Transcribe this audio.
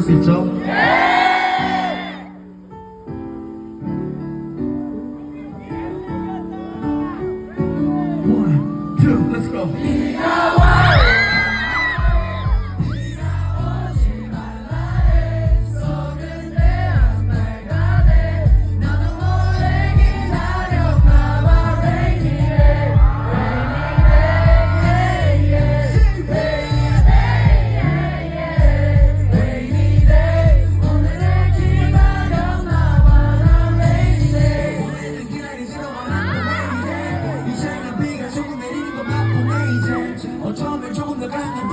수 있죠? One, two, let's go. 어쩌면 조금 더 가는